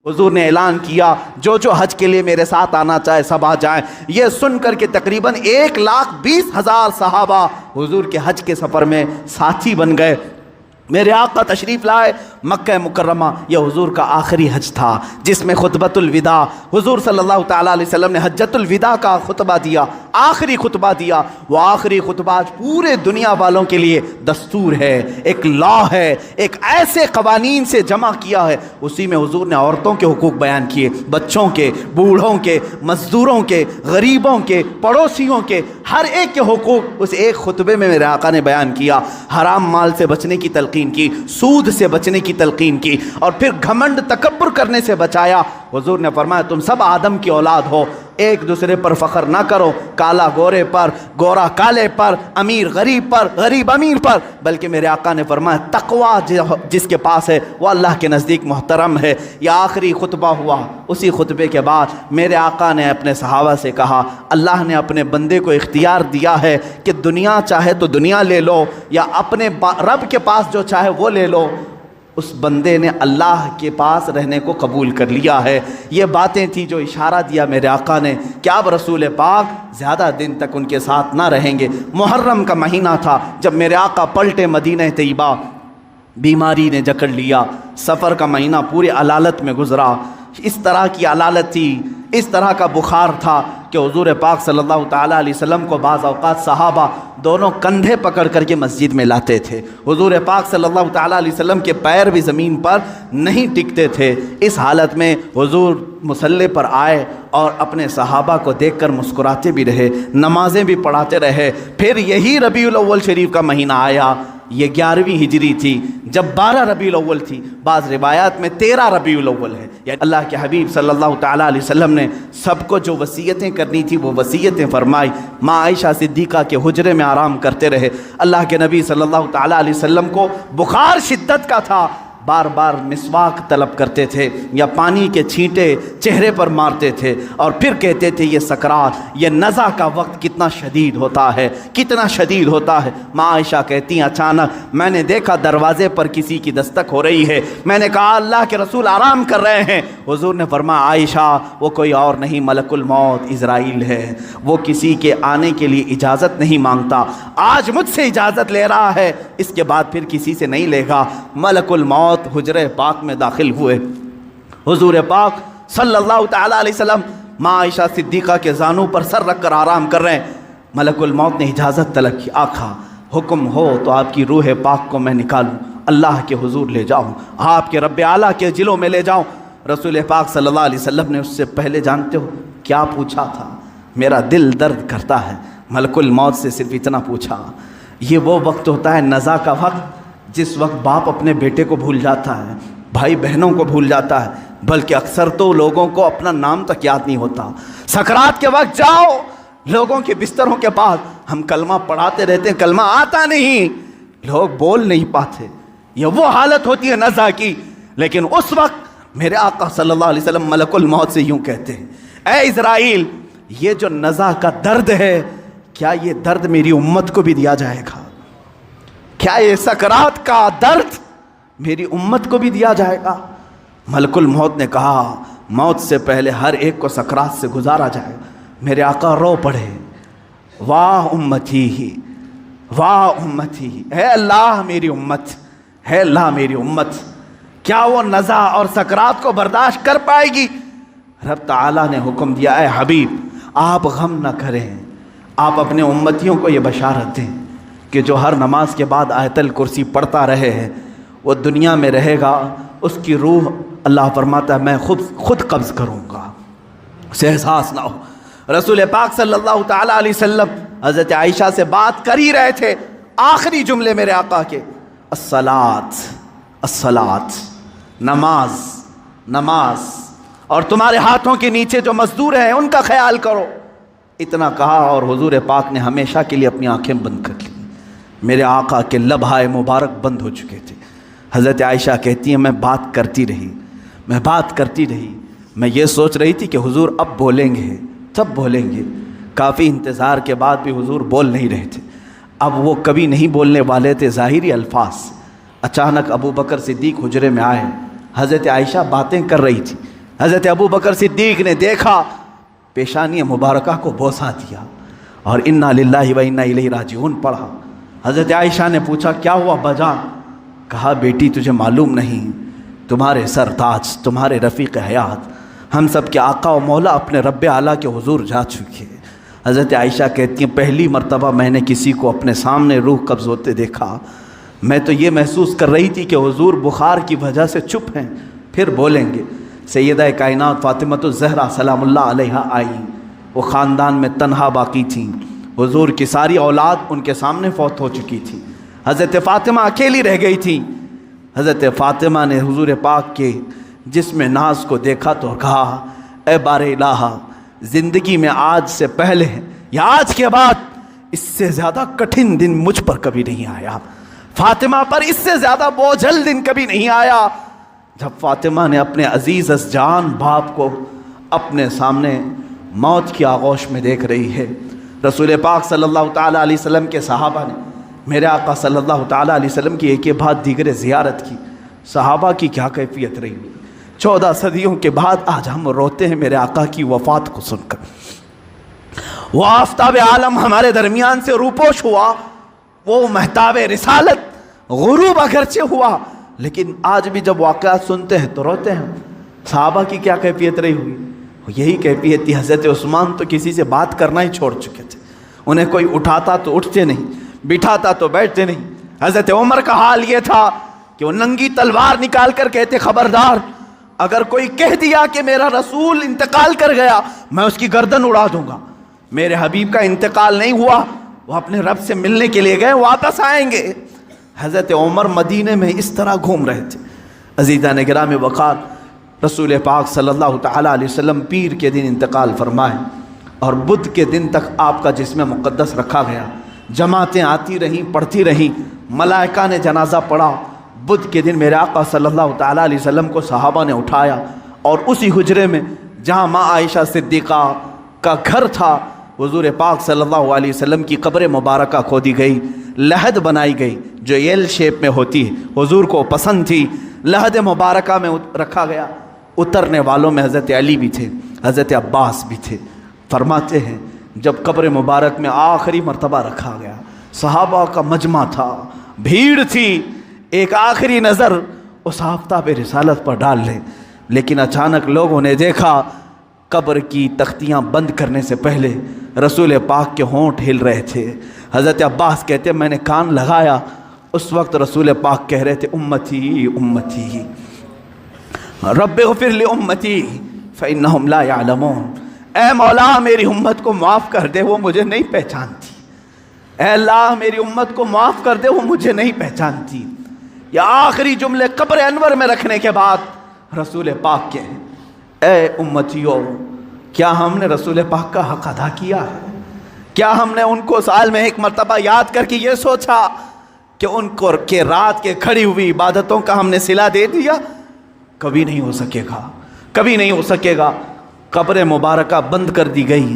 حضور نے اعلان کیا جو جو حج کے لیے میرے ساتھ آنا چاہے سب آ جائیں۔ یہ سن کر کے تقریباً 1,20,000 صحابہ حضور کے حج کے سفر میں ساتھی بن گئے۔ میرے آقا تشریف لائے مکہ مکرمہ، یہ حضور کا آخری حج تھا جس میں خطبۃ الوداع، حضور صلی اللہ تعالیٰ علیہ وسلم نے حجۃ الوداع کا خطبہ دیا، آخری خطبہ دیا۔ وہ آخری خطبہ آج پورے دنیا والوں کے لیے دستور ہے، ایک لا ہے، ایک ایسے قوانین سے جمع کیا ہے۔ اسی میں حضور نے عورتوں کے حقوق بیان کیے، بچوں کے، بوڑھوں کے، مزدوروں کے، غریبوں کے، پڑوسیوں کے، ہر ایک کے حقوق اس ایک خطبے میں میرے آقا نے بیان کیا۔ حرام مال سے بچنے کی تلقین کی، سود سے بچنے کی تلقین کی، اور پھر گھمنڈ تکبر کرنے سے بچایا۔ حضور نے فرمایا تم سب آدم کی اولاد ہو، ایک دوسرے پر فخر نہ کرو، کالا گورے پر، گورا کالے پر، امیر غریب پر، غریب امیر پر، بلکہ میرے آقا نے فرمایا تقوی جس کے پاس ہے وہ اللہ کے نزدیک محترم ہے۔ یہ آخری خطبہ ہوا۔ اسی خطبے کے بعد میرے آقا نے اپنے صحابہ سے کہا اللہ نے اپنے بندے کو اختیار دیا ہے کہ دنیا چاہے تو دنیا لے لو یا اپنے رب کے پاس جو چاہے وہ لے لو۔ اس بندے نے اللہ کے پاس رہنے کو قبول کر لیا ہے۔ یہ باتیں تھیں جو اشارہ دیا میرے آقا نے کہ اب رسول پاک زیادہ دن تک ان کے ساتھ نہ رہیں گے۔ محرم کا مہینہ تھا جب میرے آقا پلٹے مدینہ طیبہ، بیماری نے جکڑ لیا، سفر کا مہینہ پورے علالت میں گزرا۔ اس طرح کی علالت تھی، اس طرح کا بخار تھا کہ حضور پاک صلی اللہ تعالیٰ علیہ وسلم کو بعض اوقات صحابہ دونوں کندھے پکڑ کر کے مسجد میں لاتے تھے۔ حضور پاک صلی اللہ تعالیٰ علیہ وسلم کے پیر بھی زمین پر نہیں ٹکتے تھے۔ اس حالت میں حضور مصلی پر آئے اور اپنے صحابہ کو دیکھ کر مسکراتے بھی رہے، نمازیں بھی پڑھاتے رہے۔ پھر یہی ربیع الاول شریف کا مہینہ آیا، یہ 11ویں ہجری تھی جب 12 ربیع الاول تھی، بعض روایات میں 13 ربیع الاول ہے۔ یعنی اللہ کے حبیب صلی اللہ تعالیٰ علیہ وسلم نے سب کو جو وصیتیں کرنی تھی وہ وصیتیں فرمائی۔ ماں عائشہ صدیقہ کے حجرے میں آرام کرتے رہے۔ اللہ کے نبی صلی اللہ تعالیٰ علیہ وسلم کو بخار شدت کا تھا، بار بار مسواک طلب کرتے تھے یا پانی کے چھینٹے چہرے پر مارتے تھے اور پھر کہتے تھے یہ سکرات، یہ نزع کا وقت کتنا شدید ہوتا ہے، کتنا شدید ہوتا ہے۔ ماں عائشہ کہتی ہیں اچانک میں نے دیکھا دروازے پر کسی کی دستک ہو رہی ہے، میں نے کہا اللہ کے رسول آرام کر رہے ہیں۔ حضور نے فرمایا عائشہ وہ کوئی اور نہیں ملک الموت عزرائیل ہے، وہ کسی کے آنے کے لیے اجازت نہیں مانگتا، آج مجھ سے اجازت لے رہا ہے، اس کے بعد پھر کسی سے نہیں لے گا۔ ملک الموت حجرے پاک میں داخل ہوئے۔ حضور پاک صلی اللہ تعالیٰ علیہ وسلم ماں عائشہ صدیقہ کے زانوں پر سر رکھ کر آرام کر رہے ہیں۔ ملک الموت نے اجازت طلب کی، آقا حکم ہو تو آپ کی روح پاک کو میں نکالوں، اللہ کے حضور لے جاؤں، آپ کے رب اعلیٰ کے جلوں میں لے جاؤں۔ رسول پاک صلی اللہ علیہ وسلم نے اس سے پہلے جانتے ہو کیا پوچھا تھا؟ میرا دل درد کرتا ہے۔ ملک الموت سے صرف اتنا پوچھا، یہ وہ وقت ہوتا ہے نزع کا وقت جس وقت باپ اپنے بیٹے کو بھول جاتا ہے، بھائی بہنوں کو بھول جاتا ہے، بلکہ اکثر تو لوگوں کو اپنا نام تک یاد نہیں ہوتا۔ سکرات کے وقت جاؤ لوگوں کے بستروں کے پاس، ہم کلمہ پڑھاتے رہتے ہیں، کلمہ آتا نہیں، لوگ بول نہیں پاتے، یہ وہ حالت ہوتی ہے نزع کی۔ لیکن اس وقت میرے آقا صلی اللہ علیہ وسلم ملک الموت سے یوں کہتے ہیں اے اسرائیل، یہ جو نزع کا درد ہے کیا یہ درد میری امت کو بھی دیا جائے گا؟ کیا یہ سکرات کا درد میری امت کو بھی دیا جائے گا؟ ملک الموت نے کہا موت سے پہلے ہر ایک کو سکرات سے گزارا جائے گا۔ میرے آقا رو پڑے، واہ امتی ہی، واہ امتی ہی، اے اللہ میری امت، اے اللہ میری امت، کیا وہ نزع اور سکرات کو برداشت کر پائے گی؟ رب تعالیٰ نے حکم دیا اے حبیب آپ غم نہ کریں، آپ اپنے امتیوں کو یہ بشارت دیں کہ جو ہر نماز کے بعد آیت الکرسی پڑھتا رہے ہیں وہ دنیا میں رہے گا، اس کی روح اللہ فرماتا ہے میں خود قبض کروں گا، اسے احساس نہ ہو۔ رسول پاک صلی اللہ تعالیٰ علیہ وسلم حضرت عائشہ سے بات کر ہی رہے تھے، آخری جملے میرے آقا کے الصلاۃ الصلاۃ، نماز نماز، اور تمہارے ہاتھوں کے نیچے جو مزدور ہیں ان کا خیال کرو۔ اتنا کہا اور حضور پاک نے ہمیشہ کے لیے اپنی آنکھیں بند کر لی۔ میرے آقا کے لبھائے مبارک بند ہو چکے تھے۔ حضرت عائشہ کہتی ہیں میں بات کرتی رہی، میں بات کرتی رہی، میں یہ سوچ رہی تھی کہ حضور اب بولیں گے، تب بولیں گے۔ کافی انتظار کے بعد بھی حضور بول نہیں رہے تھے۔ اب وہ کبھی نہیں بولنے والے تھے ظاہری الفاظ۔ اچانک ابو بکر صدیق حجرے میں آئے، حضرت عائشہ باتیں کر رہی تھی، حضرت ابو بکر صدیق نے دیکھا، پیشانی مبارکہ کو بوسہ دیا اور انا للہ و انا الیہ راجعون پڑھا۔ حضرت عائشہ نے پوچھا کیا ہوا بجا؟ کہا بیٹی تجھے معلوم نہیں، تمہارے سرتاج، تمہارے رفیق حیات، ہم سب کے آقا و مولا اپنے رب اعلیٰ کے حضور جا چکے۔ حضرت عائشہ کہتی ہیں پہلی مرتبہ میں نے کسی کو اپنے سامنے روح قبض ہوتے دیکھا، میں تو یہ محسوس کر رہی تھی کہ حضور بخار کی وجہ سے چپ ہیں، پھر بولیں گے۔ سیدہ کائنات فاطمۃ الزہرا سلام اللہ علیہا آئی، وہ خاندان میں تنہا باقی تھیں، حضور کی ساری اولاد ان کے سامنے فوت ہو چکی تھی، حضرت فاطمہ اکیلی رہ گئی تھی۔ حضرت فاطمہ نے حضور پاک کے جسم ناز کو دیکھا تو کہا اے بار الہ، زندگی میں آج سے پہلے یا آج کے بعد اس سے زیادہ کٹھن دن مجھ پر کبھی نہیں آیا، فاطمہ پر اس سے زیادہ بوجھل دن کبھی نہیں آیا۔ جب فاطمہ نے اپنے عزیز از جان باپ کو اپنے سامنے موت کی آغوش میں دیکھ رہی ہے، رسول پاک صلی اللہ تعالیٰ علیہ وسلم کے صحابہ نے میرے آقا صلی اللہ تعالیٰ علیہ وسلم کی ایک بعد دیگر زیارت کی، صحابہ کی کیا کیفیت رہی ہوئی۔ 14 صدیوں کے بعد آج ہم روتے ہیں میرے آقا کی وفات کو سن کر۔ وہ آفتاب عالم ہمارے درمیان سے روپوش ہوا، وہ مہتاب رسالت غروب اگرچہ ہوا، لیکن آج بھی جب واقعات سنتے ہیں تو روتے ہیں۔ صحابہ کی کیا کیفیت رہی ہوئی؟ یہی کیفیت تھی۔ حضرت عثمان تو کسی سے بات کرنا ہی چھوڑ چکے تھے، انہیں کوئی اٹھاتا تو اٹھتے نہیں، بٹھاتا تو بیٹھتے نہیں۔ حضرت عمر کا حال یہ تھا کہ وہ ننگی تلوار نکال کر کہتے خبردار، اگر کوئی کہہ دیا کہ میرا رسول انتقال کر گیا میں اس کی گردن اڑا دوں گا۔ میرے حبیب کا انتقال نہیں ہوا، وہ اپنے رب سے ملنے کے لیے گئے، واپس آئیں گے۔ حضرت عمر مدینے میں اس طرح گھوم رہے تھے۔ عزیزان گرامی وقار، رسول پاک صلی اللہ تعالیٰ علیہ وسلم پیر کے دن انتقال فرمائے اور بدھ کے دن تک آپ کا جسم مقدس رکھا گیا، جماعتیں آتی رہیں، پڑھتی رہیں، ملائکہ نے جنازہ پڑھا۔ بدھ کے دن میرے آقا صلی اللہ تعالیٰ علیہ وسلم کو صحابہ نے اٹھایا اور اسی حجرے میں جہاں ماں عائشہ صدیقہ کا گھر تھا، حضور پاک صلی اللہ علیہ وسلم کی قبر مبارکہ کھودی گئی، لحد بنائی گئی جو ایل شیپ میں ہوتی ہے، حضور کو پسند تھی، لحد مبارکہ میں رکھا گیا۔ اترنے والوں میں حضرت علی بھی تھے، حضرت عباس بھی تھے۔ فرماتے ہیں جب قبر مبارک میں آخری مرتبہ رکھا گیا، صحابہ کا مجمع تھا، بھیڑ تھی، ایک آخری نظر اس آفتاب رسالت پر ڈال لیں، لیکن اچانک لوگوں نے دیکھا قبر کی تختیاں بند کرنے سے پہلے رسول پاک کے ہونٹ ہل رہے تھے۔ حضرت عباس کہتے ہیں میں نے کان لگایا، اس وقت رسول پاک کہہ رہے تھے امتی امتی رب اغفر لی امتی فانہم لا یعلمون، اے مولا میری امت کو معاف کر دے، وہ مجھے نہیں پہچانتی، اے اللہ میری امت کو معاف کر دے، وہ مجھے نہیں پہچانتی۔ یہ آخری جملے قبر انور میں رکھنے کے بعد رسول پاک کے اے امتیوں، کیا ہم نے رسول پاک کا حق ادا کیا ہے؟ کیا ہم نے ان کو سال میں ایک مرتبہ یاد کر کے یہ سوچا کہ ان کو کہ رات کے کھڑی ہوئی عبادتوں کا ہم نے صلہ دے دیا؟ کبھی نہیں ہو سکے گا، کبھی نہیں ہو سکے گا۔ قبر مبارکہ بند کر دی گئی،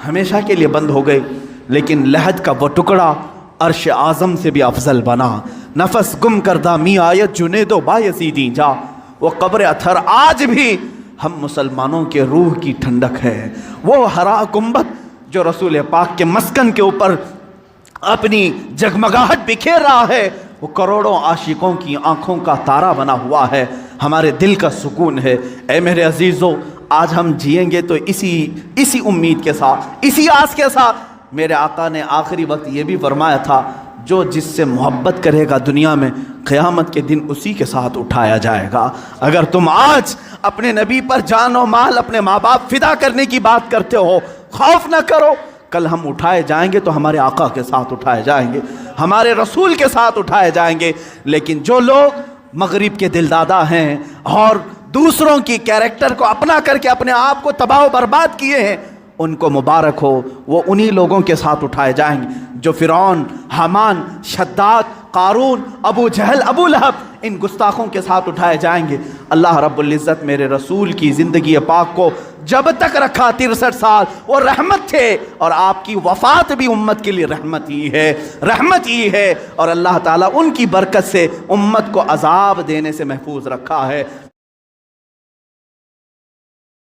ہمیشہ کے لیے بند ہو گئی، لیکن لحد کا وہ ٹکڑا عرش اعظم سے بھی افضل بنا۔ نفس گم کردہ می آیت جنید و بایزیدی جا، وہ قبر اطہر آج بھی ہم مسلمانوں کے روح کی ٹھنڈک ہے۔ وہ ہرا گنبد جو رسول پاک کے مسکن کے اوپر اپنی جگمگاہٹ بکھیر رہا ہے، وہ کروڑوں عاشقوں کی آنکھوں کا تارا بنا ہوا ہے، ہمارے دل کا سکون ہے۔ اے میرے عزیزو، آج ہم جئیں گے تو اسی امید کے ساتھ، اسی آس کے ساتھ۔ میرے آقا نے آخری وقت یہ بھی فرمایا تھا جو جس سے محبت کرے گا دنیا میں، قیامت کے دن اسی کے ساتھ اٹھایا جائے گا۔ اگر تم آج اپنے نبی پر جان و مال، اپنے ماں باپ فدا کرنے کی بات کرتے ہو، خوف نہ کرو، کل ہم اٹھائے جائیں گے تو ہمارے آقا کے ساتھ اٹھائے جائیں گے، ہمارے رسول کے ساتھ اٹھائے جائیں گے۔ لیکن جو لوگ مغرب کے دلدادہ ہیں اور دوسروں کی کیریکٹر کو اپنا کر کے اپنے آپ کو تباہ و برباد کیے ہیں، ان کو مبارک ہو، وہ انہی لوگوں کے ساتھ اٹھائے جائیں گے جو فرعون، حامان، شداد، قارون، ابو جہل، ابو لہب، ان گستاخوں کے ساتھ اٹھائے جائیں گے۔ اللہ رب العزت میرے رسول کی زندگی پاک کو جب تک رکھا 63 سال وہ رحمت تھے، اور آپ کی وفات بھی امت کے لیے رحمت ہی ہے، رحمت ہی ہے، اور اللہ تعالیٰ ان کی برکت سے امت کو عذاب دینے سے محفوظ رکھا ہے۔